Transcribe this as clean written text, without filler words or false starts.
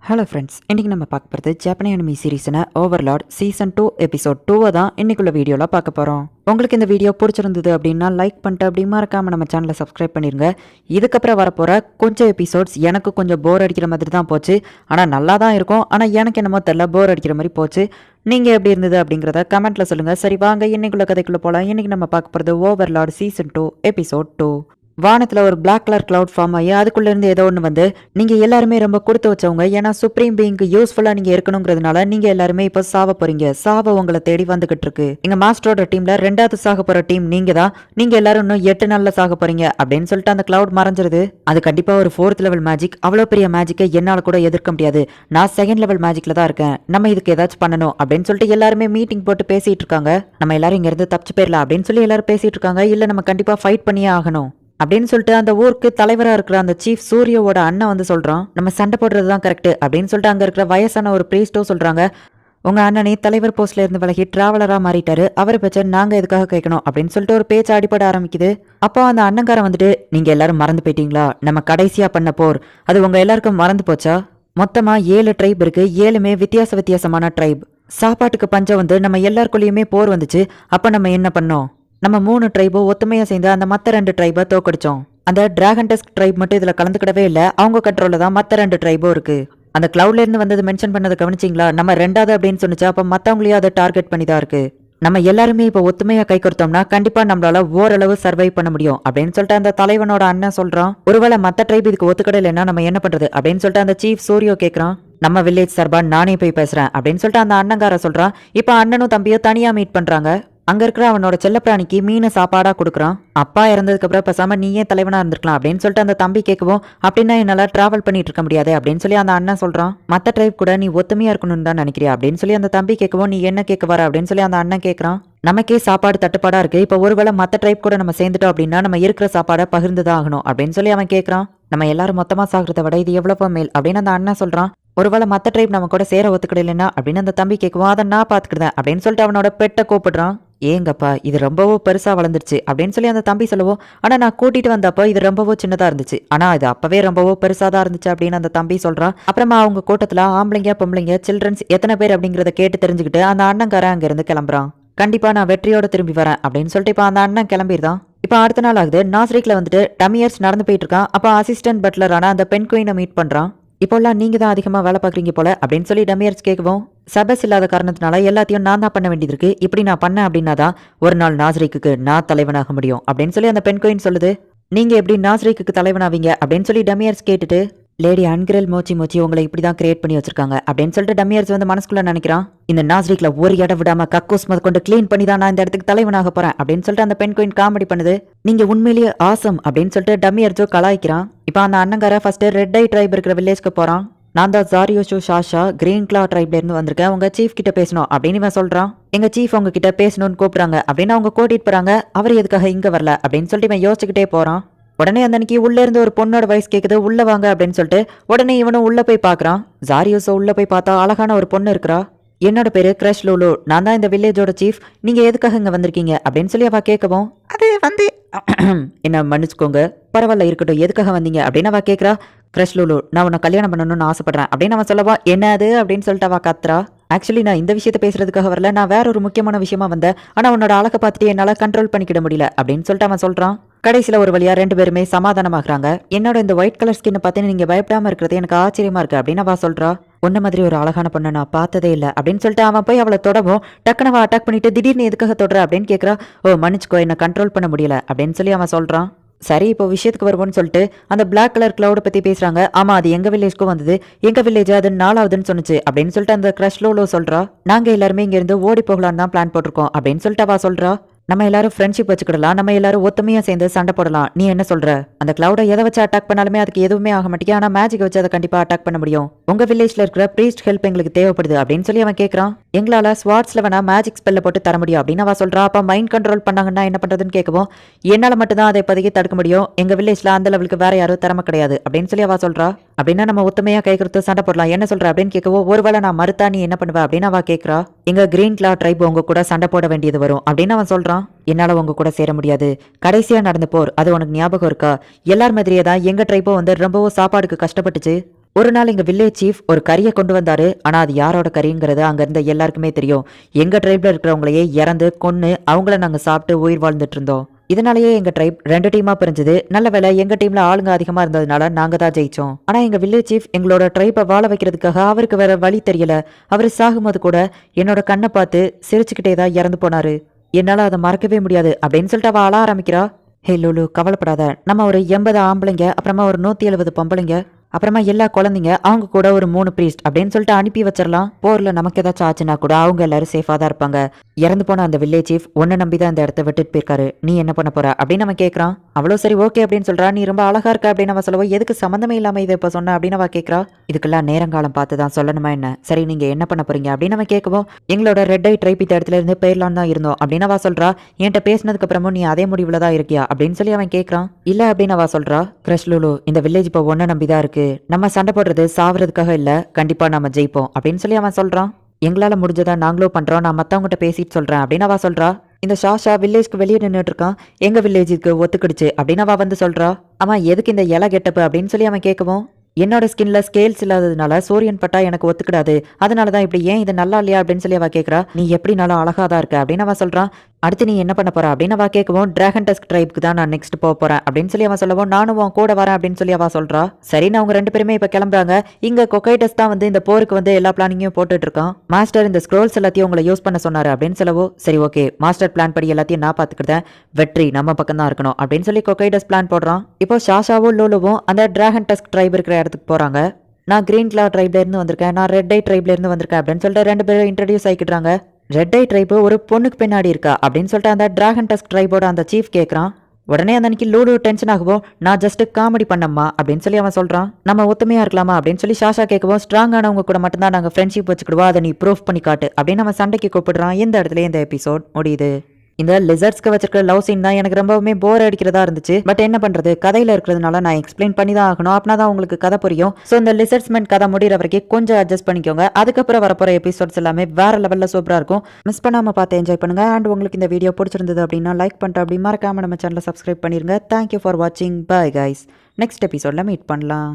Hello friends, இன்றைக்கி நம்ம பார்க்க போகிறது ஜப்பானிய அனிமி சீரீஸின ஓவர்லார்ட் சீசன் 2 எபிசோட் 2 தான் இன்றைக்குள்ள வீடியோவில் பார்க்க போகிறோம். உங்களுக்கு இந்த வீடியோ பிடிச்சிருந்தது அப்படின்னா லைக் பண்ணிட்டு அப்படி மறக்காமல் நம்ம சேனலை சப்ஸ்கிரைப் பண்ணிடுங்க. இதுக்கப்புறம் வரப்போகிற கொஞ்சம் எபிசோட்ஸ் எனக்கு கொஞ்சம் போர் அடிக்கிற மாதிரி தான் போச்சு. ஆனால் நல்லா தான் இருக்கும். ஆனால் எனக்கு என்னமோ தெரியல, போர் அடிக்கிற மாதிரி போச்சு. நீங்கள் எப்படி இருந்தது அப்படிங்கிறத கமெண்ட்டில் சொல்லுங்கள். சரி வாங்க இன்னைக்குள்ள கதைக்குள்ளே போகலாம். இன்றைக்கி நம்ம பார்க்க போகிறது ஓவர்லார்ட் சீசன் 2 எபிசோட் 2. வானத்தில் ஒரு பிளாக் கலர் கிளவுட் ஃபார்ம் ஆகி அதுக்குள்ளேருந்து ஏதோ ஒன்று வந்து நீங்கள் எல்லாருமே ரொம்ப கொடுத்து வச்சவங்க, ஏன்னா சுப்ரீம் பீயிங்க்கு யூஸ்ஃபுல்லாக நீங்கள் இருக்கணுங்கிறதுனால நீங்கள் எல்லாருமே இப்போ சாவ போகிறீங்க. சாவ உங்களை தேடி வந்துகிட்டு இருக்கு. எங்கள் மாஸ்டரோட டீமில் 2வது சாக போகிற டீம் நீங்கள் தான். நீங்கள் எல்லாரும் இன்னும் 8 நாளில் சாக போகிறீங்க அப்படின்னு சொல்லிட்டு அந்த கிளவுட் மறைஞ்சிருது. அது கண்டிப்பாக ஒரு 4th லெவல் மேஜிக். அவ்வளோ பெரிய மேஜிக்கை என்னால் கூட எதிர்க்க முடியாது. நான் 2nd லெவல் மேஜிக்கில் தான் இருக்கேன். நம்ம இதுக்கு ஏதாச்சும் பண்ணணும் அப்படின்னு சொல்லிட்டு எல்லாருமே மீட்டிங் போட்டு பேசிட்டு இருக்காங்க. நம்ம எல்லாரும் இங்கேருந்து தப்பிச்சு போயிடலாம் அப்படின்னு சொல்லி எல்லாரும் பேசிட்டு இருக்காங்க. இல்லை நம்ம கண்டிப்பாக ஃபைட் பண்ணியே ஆகணும் அப்படின்னு சொல்லிட்டு அந்த ஊருக்கு தலைவராக இருக்கிற அந்த சீஃப் சூரியோட அண்ணன் வந்து சொல்றான், நம்ம சண்டை போடுறது தான் கரெக்ட் அப்படின்னு சொல்லிட்டு அங்க இருக்கிற வயசான ஒரு பிரீஸ்டோ சொல்றாங்க, உங்க அண்ணனே தலைவர் போஸ்ட்ல இருந்து விலகி டிராவலரா மாறிட்டாரு, அவரை பேச்ச நாங்க எதுக்காக கேட்கணும் அப்படின்னு சொல்லிட்டு ஒரு பேச்சு அடிபட ஆரம்பிக்குது. அப்போ அந்த அண்ணங்காரன் வந்துட்டு, நீங்க எல்லாரும் மறந்து போயிட்டீங்களா, நம்ம கடைசியா பண்ண போர் அது உங்க எல்லாருக்கும் மறந்து போச்சா? மொத்தமா 7 ட்ரைப் இருக்கு, 7மே வித்தியாசமான ட்ரைப். சாப்பாட்டுக்கு பஞ்சம் வந்து நம்ம எல்லாருக்குள்ளேயுமே போர் வந்துச்சு. அப்ப நம்ம என்ன பண்ணோம்? நம்ம 3 ட்ரைபோ ஒத்துமையா சேர்ந்து அந்த மற்ற 2 ட்ரைபை தோக்கடிச்சோம். அந்த டிராகன் டெஸ்க் ட்ரைப் மட்டும் இதுல கலந்துக்கிடவே இல்லை. அவங்க கண்ட்ரோல்ல தான் மற்ற 2 ட்ரைபோ இருக்கு. அந்த கிளவுட்ல இருந்து வந்தது மென்ஷன் பண்ணதை கவனிச்சிங்களா? நம்ம 2வது அப்படின்னு சொன்னிச்சா, அப்ப மத்தவங்களையும் அதை டார்கெட் பண்ணி தான் இருக்கு. நம்ம எல்லாருமே இப்போ ஒத்துமையா கை கொடுத்தோம்னா கண்டிப்பா நம்மளால ஓரளவு சர்வை பண்ண முடியும் அப்படின்னு சொல்லிட்டு அந்த தலைவனோட அண்ணன் சொல்றான். ஒருவேளை மத்த ட்ரைப் இதுக்கு ஒத்துக்கடலைன்னா நம்ம என்ன பண்றது அப்படின்னு சொல்லிட்டு அந்த சீஃப் சூரியோ கேட்கறான். நம்ம வில்லேஜ் சார்பா நானே போய் பேசுறேன் அப்படின்னு சொல்லிட்டு அந்த அண்ணங்கார சொல்றான். இப்ப அண்ணனும் தம்பியும் தனியா மீட் பண்றாங்க. அங்க இருக்கிற அவனோட செல்லப்பிராணிக்கு மீனை சாப்பாடா கொடுக்குறான். அப்பா இறந்ததுக்கு அப்புறம் பேசாம நீயே தலைவனா இருந்திருக்கலாம் அப்படின்னு சொல்லிட்டு அந்த தம்பி கேட்கவும், அப்படின்னா என்னால டிராவல் பண்ணிட்டு இருக்க முடியாது அப்படின்னு சொல்லி அந்த அண்ணன் சொல்றான். மத்த ட்ரைப் கூட நீ ஒத்துமையா இருக்கணும்னு தான் நினைக்கிறியா அப்படின்னு சொல்லி அந்த தம்பி கேட்கவும், நீ என்ன கேட்க வர அப்படின்னு சொல்லி அந்த அண்ணன் கேட்கறான். நமக்கே சாப்பாடு தட்டுப்பாடா இருக்கு. இப்ப ஒருவேளை மத்த ட்ரைப் கூட நம்ம சேர்ந்துட்டோம் அப்படின்னா நம்ம இருக்கிற சாப்பாடை பகிர்ந்துதான் ஆகணும் அப்படின்னு சொல்லி அவன் கேட்கறான். நம்ம எல்லாரும் மொத்தமா சாகிறத விட இது எவ்வளவு மேல் அப்படின்னு அந்த அண்ணன் சொல்றான். ஒருவேளை மத்த ட்ரைப் நம்ம கூட சேர ஒத்துக்கிடலைன்னா அப்படின்னு அந்த தம்பி கேட்கவும், அதை நான் பாத்துக்கிட்டேன் அப்படின்னு சொல்லிட்டு அவனோட பெட்டை கூப்பிடுறான். ஏங்கப்பா இது ரொம்பவோ பெருசா வளர்ந்துருச்சு அப்படின்னு சொல்லி அந்த தம்பி சொல்லவும், ஆனா நான் கூட்டிட்டு வந்தப்போ இது ரொம்பவோ சின்னதா இருந்துச்சு, ஆனா இது அப்பவே ரொம்பவோ பெருசாதான் இருந்துச்சு அப்படின்னு அந்த தம்பி சொல்றான். அப்புறமா அவங்க கூட்டத்துல ஆம்பளைங்க பொம்பளைங்க சில்ட்ரன்ஸ் எத்தனை பேர் அப்படிங்கறத கேட்டு தெரிஞ்சுக்கிட்டு அந்த அண்ணங்காரன் அங்க இருந்து கிளம்புறான். கண்டிப்பா நான் வெற்றியோட திரும்பி வரேன் அப்படின்னு சொல்லிட்டு இப்ப அந்த அண்ணன் கிளம்பிடுதான். இப்ப அடுத்த நாள் ஆகுது. நாஸ்ரிக்ல வந்துட்டு டமியர்ஸ் நடந்து போயிட்டு இருக்கான். அப்ப அசிஸ்டன்ட் பட்லரான அந்த பெண் குயினை மீட் பண்றான். இப்போல்லாம் நீங்க தான் அதிகமா வேலை பாக்குறீங்க போல அப்படின்னு சொல்லி டமியர்ஸ் கேட்கவும், சபஸ் இல்லாத காரணத்தினால எல்லாத்தையும் நான் தான் பண்ண வேண்டியது இருக்கு. இப்படி நான் பண்ணேன் அப்படின்னா தான் ஒரு நாள் நாஸ்ரிக்கு நான் தலைவனாக முடியும் அப்படின்னு சொல்லி அந்த பெண் குயின் சொல்லுது. நீங்க எப்படி நாஸ்ரிக்கு தலைவனாவீங்க அப்படின்னு சொல்லி டமியர்ஸ் கேட்டுட்டு, லேடி அன்கிரல் மோச்சி உங்களை இப்படிதான் கிரியேட் பண்ணி வச்சிருக்காங்க அப்படின்னு சொல்லிட்டு டமியர்ஸ் வந்து மனசுக்குள்ள நினைக்கிறான். இந்த நாஸ்ரிக்ல ஒரு இடம் விடாம கக்கூஸ் மத கொண்டு கிளீன் பண்ணி தான் நான் இந்த இடத்துக்கு தலைவனாக போறேன் அப்படின்னு சொல்லிட்டு அந்த பெண் குயின் காமெடி பண்ணுது. நீங்க உண்மையிலேயே ஆசம் அப்படின்னு சொல்லிட்டு டமியர்ஸோ கலாய்க்கிறான். இப்ப அந்த அண்ணங்கார ஃபர்ஸ்ட் ரெட் ஐ ட்ரைப் இருக்கிற வில்லேஜ்க்கு போறான். நான் தான் ஜாரியோஷோ ஷாஷா கிரீன் கிளா ட்ரைப்ல இருந்து வந்திருக்கேன், உங்க சீஃப் கிட்ட பேசணும் அப்படின்னு இவன் சொல்றான். எங்க சீஃப் உங்க கிட்ட பேசணும்னு கூப்பிடுறாங்க அப்படின்னு அவங்க கூட்டிட்டு போறாங்க. அவர் எதுக்காக இங்க வரல அப்படின்னு சொல்லிட்டு இவன் யோசிச்சுக்கிட்டே போறான். உடனே அந்த அன்னைக்கு உள்ள இருந்து ஒரு பொண்ணோட வயசு கேக்குது, உள்ள வாங்க அப்படின்னு சொல்லிட்டு உடனே இவனும் உள்ள போய் பாக்குறான். ஜாரியோசோ உள்ள போய் பார்த்தா அழகான ஒரு பொண்ணு இருக்கிறா. என்னோட பேரு கிரஷ் லூலு, நான் தான் இந்த வில்லேஜோட சீஃப், நீங்க எதுக்காக இங்க வந்திருக்கீங்க அப்படின்னு சொல்லி அவ கேட்கவும், அது வந்து என்ன மன்னிச்சுக்கோங்க, பரவாயில்ல இருக்கட்டும், எதுக்காக வந்தீங்க அப்படின்னு அவ கேட்கறா. கிரஷ் லூலு, நான் உன்னை கல்யாணம் பண்ணணும்னு ஆசைப்படுறேன் அப்படின்னு அவன் சொல்லவா, என்ன அது அப்படின்னு சொல்லிட்டு அவ கத்துறா. ஆக்சுவலி நான் இந்த விஷயத்த பேசுறதுக்காக வரல, நான் வேற ஒரு முக்கியமான விஷயமா வந்தேன், ஆனா உன்னோட அழகை பார்த்துட்டு என்னால கண்ட்ரோல் பண்ணிக்கிட முடியல அப்படின்னு சொல்லிட்டு அவன் சொல்றான். கடைசியில ஒரு வழியா 2 பேருமே சமாதானமாகறாங்க. என்னோட இந்த ஒயிட் கலர் ஸ்கின் பார்த்து நீங்க பயப்படாம இருக்கிறது எனக்கு ஆச்சரியமா இருக்கு அப்படின்னு அவ சொல்றா. உன்ன மாதிரி ஒரு அழகான பொண்ணை நான் பார்த்ததே இல்லை அப்படின்னு சொல்லிட்டு அவன் போய் அவளை தொடவும், டக்குனு அவ அட்டாக் பண்ணிட்டு திடீர்னு எதுக்காக தொடர அப்படின்னு கேட்கறா. ஓ மன்னிச்சுக்கோ, என்ன கண்ட்ரோல் பண்ண முடியல அப்படின்னு சொல்லி அவன் சொல்றான். சரி இப்போ விஷயத்துக்கு வருவோம்னு சொல்லிட்டு அந்த பிளாக் கலர் கிளவுட பத்தி பேசுறாங்க. ஆமா அது எங்க வில்லேஜ்க்கும் வந்தது, எங்க வில்லேஜ் அது 4வதுன்னு சொன்னுச்சு அப்படின்னு சொல்லிட்டு அந்த கிரஷ் லோலோ சொல்றா. நாங்க எல்லாருமே இங்க இருந்து ஓடி போகலான்னு தான் பிளான் போட்டிருக்கோம் அப்படின்னு சொல்லிட்டு அவ சொல்றா. நம்ம எல்லாரும் ஃப்ரெண்ட்ஷிப் வச்சுக்கிடலாம், நம்ம எல்லாரும் ஒத்துமையா சேர்ந்து சண்டை போடலாம், நீ என்ன சொல்ற? அந்த கிளவுட எதை வச்சு அட்டாக் பண்ணாலுமே அதுக்கு எதுவுமே ஆக மாட்டேங்க, ஆனா மேஜிக் வச்சு அதை கண்டிப்பா அட்டாக் பண்ண முடியும். உங்க வில்லேஜ்ல இருக்கிற பிரீஸ்ட் ஹெல்ப் எங்களுக்கு தேவைப்படுது அப்படின்னு சொல்லி அவன் கேட்கறான். எங்களால ஸ்வாட்ஸ்ல வேணா மேஜிக் ஸ்பெல்ல போட்டு தர முடியும் அப்படின்னு அவ சொல்றா. அப்ப மைண்ட் கண்ட்ரோல் பண்ணாங்கன்னா என்ன பண்றதுன்னு கேட்கவும், என்னால மட்டும்தான் அதை இப்போதைக்கு தடுக்க முடியும், எங்க வில்லேஜ்ல அந்த லெவலுக்கு வேற யாரும் திறமை கிடையாது அப்படின்னு சொல்லி அவ சொல்றா. அப்படின்னா நம்ம ஒத்துமையா கை கொடுத்து சண்டை போடலாம், என்ன சொல்ற அப்படின்னு கேட்கவும், ஒருவேளை நான் மறுத்தா நீ என்ன பண்ணுவ அப்படின்னு அவ கேட்கறா. எங்க கிரீன் கிளா ட்ரைப் உங்க கூட சண்டை போட வேண்டியது வரும் அப்படின்னு அவன் சொல்றான். என்னால உங்க கூட சேர முடியாது, கடைசியா நடந்த போர் அது உனக்கு ஞாபகம் இருக்கா? எல்லார் மாதிரியே தான் எங்க ட்ரைபோ வந்து ரொம்பவோ சாப்பாடுக்கு கஷ்டப்பட்டுச்சு, ஒரு நாள் எங்க வில்லேஜ் சீஃப் ஒரு கறியை கொண்டு வந்தாரு. ஆனா அது யாரோட கறிங்கிறது அங்க இருந்த எல்லாருக்குமே தெரியும். எங்க ட்ரைப்ல இருக்கிறவங்களையே இறந்து கொன்னு அவங்கள நாங்க சாப்பிட்டு உயிர் வாழ்ந்துட்டு இருந்தோம். இதனாலேயே எங்க ட்ரைப் 2 டீமா பிரிஞ்சது. நல்ல வேளை எங்க டீம்ல ஆளுங்க அதிகமா இருந்ததுனால நாங்க தான் ஜெயிச்சோம். ஆனா எங்க வில்லேஜ் சீஃப் எங்களோட ட்ரைப்பை வாழ வைக்கிறதுக்காக அவருக்கு வேற வழி தெரியல. அவரு சாகும்போது கூட என்னோட கண்ணை பார்த்து சிரிச்சுக்கிட்டே தான் இறந்து போனாரு. என்னால அதை மறக்கவே முடியாது அப்படின்னு சொல்லிட்டு அவ அழ ஆரம்பிக்கிறா. ஹே லூலு, கவலைப்படாத. நம்ம ஒரு 80 ஆம்பளைங்க, அப்புறமா ஒரு 170 பொம்பளைங்க, அப்புறமா எல்லா குழந்தைங்க, அவங்க கூட ஒரு 3 பிரீஸ்ட் அப்படின்னு சொல்லிட்டு அனுப்பி வச்சிடலாம். போர்ல நமக்கு ஏதாச்சும் ஆச்சுன்னா கூட அவங்க எல்லாரும் சேஃபா தான் இருப்பாங்க. இறந்து போன அந்த வில்லேஜ் சீஃப் ஒன்னு நம்பி தான் இந்த இடத்த விட்டுட்டு போயிருக்காரு. நீ என்ன பண்ண போற அப்படின்னு அவன் கேட்கறான். அவ்வளோ சரி ஓகே அப்படின்னு சொல்றா. நீ ரொம்ப அழகா இருக்க அப்படின்னு அவ சொல்லவோ, எதுக்கு சம்மந்தமே இல்லாம இதை இப்ப சொன்ன அப்படின்னு அவ கேட்கறா. இதுக்கெல்லாம் நேரங்காலம் பார்த்து தான் சொல்லணுமா என்ன? சரி நீங்க என்ன பண்ண போறீங்க அப்படின்னு அவன் கேட்கவும், எங்களோட ரெட் ஐ ட்ரைப் இந்த இடத்துல இருந்து போயிடலான்னு தான் இருந்தோம் அப்படின்னு அவ சொல்றா. என்கிட்ட பேசினதுக்கு அப்புறமும் நீ அதே முடிவுல தான் இருக்கியா அப்படின்னு சொல்லி அவன் கேட்கறான். இல்ல அப்படின்னு அவ சொல்றா. கிரஷ் லூலு, இந்த வில்லேஜ் இப்போ ஒன்ன நம்பிதான் இருக்கு. நம்ம சண்டை போடுறது சாவறதுக்காக இல்ல, கண்டிப்பா நாம ஜெயிப்போம் அப்படின்னு சொல்லி அவன் சொல்றான். எங்களால முடிஞ்சதா நாங்களும் பண்றோம், நான் மத்தவங்கிட்ட பேசிட்டு சொல்றேன் அப்படின்னு அவ சொல்றா. இந்த ஷாஷா வில்லேஜ்க்கு வெளியே நின்றுட்டு இருக்கான். எங்க வில்லேஜுக்கு ஒத்துக்கிடுச்சு அப்படின்னு அவ வந்து சொல்றா. அவன் எதுக்கு இந்த இலை கெட்டப்பு அப்படின்னு சொல்லி அவன் கேட்கவும், என்னோட ஸ்கின்ல ஸ்கேல்ஸ் இல்லாததுனால சூரியன் பட்டா எனக்கு ஒத்துக்கிடாது, அதனாலதான் இப்படி. ஏன் இது நல்லா இல்லையா அப்படின்னு சொல்லி அவ கேட்கறா. நீ எப்படினாலும் அழகா தான் இருக்க அப்படின்னு அவ சொல்றான். அடுத்து நீ என்ன பண்ண போற அப்படின்னு அவ கேட்கவும், டிராகன் டஸ்க் ட்ரைப்க்கு தான் நான் நெக்ஸ்ட் போக போறேன் அப்படின்னு சொல்லி அவன் சொல்லவும், நானும் உன் கூட வரேன் அப்படின்னு சொல்லி அவ சொல்றா. சரின்னு அவங்க 2 பேருமே இப்ப கிளம்புறாங்க. இங்க கொக்கைடஸ் தான் வந்து இந்த போருக்கு வந்து எல்லா பிளானிங்கையும் போட்டுட்டு இருக்கான். மாஸ்டர் இந்த ஸ்க்ரோல்ஸ் எல்லாத்தையும் உங்களை யூஸ் பண்ண சொன்னாரு அப்படின்னு சொல்லவோ, சரி ஓகே மாஸ்டர் பிளான் படி எல்லாத்தையும் நான் பாத்துக்கிட்டேன், வெற்றி நம்ம பக்கம் தான் இருக்கணும் அப்படின்னு சொல்லி கொக்கைடஸ் பிளான் போடுறான். இப்போ ஷாஷாவும் லோலுவும் அந்த டிராகன் டஸ்க் ட்ரைப் இருக்கிற இடத்துக்கு போறாங்க. நான் கிரீன் கிளா ட்ரைப்ல இருந்து வந்திருக்கேன், நான் ரெட் ஐ ட்ரைப்ல இருந்து வந்திருக்கேன் அப்படின்னு சொல்லிட்டு 2 பேரும் இன்ட்ரடியூஸ் ஆகிக்கிறாங்க. ரெட் ஐ ட்ரைப் ஒரு பொண்ணுக்கு பின்னாடி இருக்கா அப்படின்னு சொல்லிட்டு அந்த டிராகன் டஸ்க் ட்ரைபோட அந்த சீஃப் கேட்கறான். உடனே அந்த அன்னைக்கு லூலு டென்ஷன் ஆகுவோம். நான் ஜஸ்ட் காமெடி பண்ணம்மா அப்படின்னு சொல்லி அவன் சொல்றான். நம்ம ஒத்துமையா இருக்கலாமா அப்படின்னு சொல்லி ஷாஷா கேட்கவும், ஸ்ட்ராங்கானவங்க கூட மட்டும்தான் நாங்க ஃப்ரெண்ட்ஷிப் வச்சுக்கிடுவோம், அதை நீ ப்ரூஃப் பண்ணி காட்டு அப்படின்னு அவன் சண்டைக்கு கூப்பிடுறான். இந்த இடத்துல இந்த எபிசோட் முடியுது. இந்த லிசர்ட்ஸ்க்கு வச்சிருக்கிற லவ் சீன் தான் எனக்கு ரொம்பவுமே போர் அடிக்கிறதா இருந்துச்சு. பட் என்ன பண்றது, கதையில இருக்கிறதுனால நான் எக்ஸ்பிளைன் பண்ணி தான் ஆகணும், அப்படின்னா தான் உங்களுக்கு கதை புரியும். ஸோ இந்த லிசர்ட்ஸ்மென்ட் கதை முடிகிற வரைக்கும் கொஞ்சம் அட்ஜஸ்ட் பண்ணிக்கோங்க. அதுக்கப்புறம் வரப்போற எபிசோட்ஸ் எல்லாமே வேற லெவல்ல சூப்பரா இருக்கும். மிஸ் பண்ணாம பார்த்து என்ஜாய் பண்ணுங்க. அண்ட் உங்களுக்கு இந்த வீடியோ பிடிச்சிருந்தது அப்படின்னா லைக் பண்ணிட்டு அப்படி மறக்காம நம்ம சேனலை சப்ஸ்கிரைப் பண்ணிருங்க. தேங்க்யூ ஃபார் வாட்சிங். Bye guys. நெக்ஸ்ட் எபிசோட்ல மீட் பண்ணலாம்.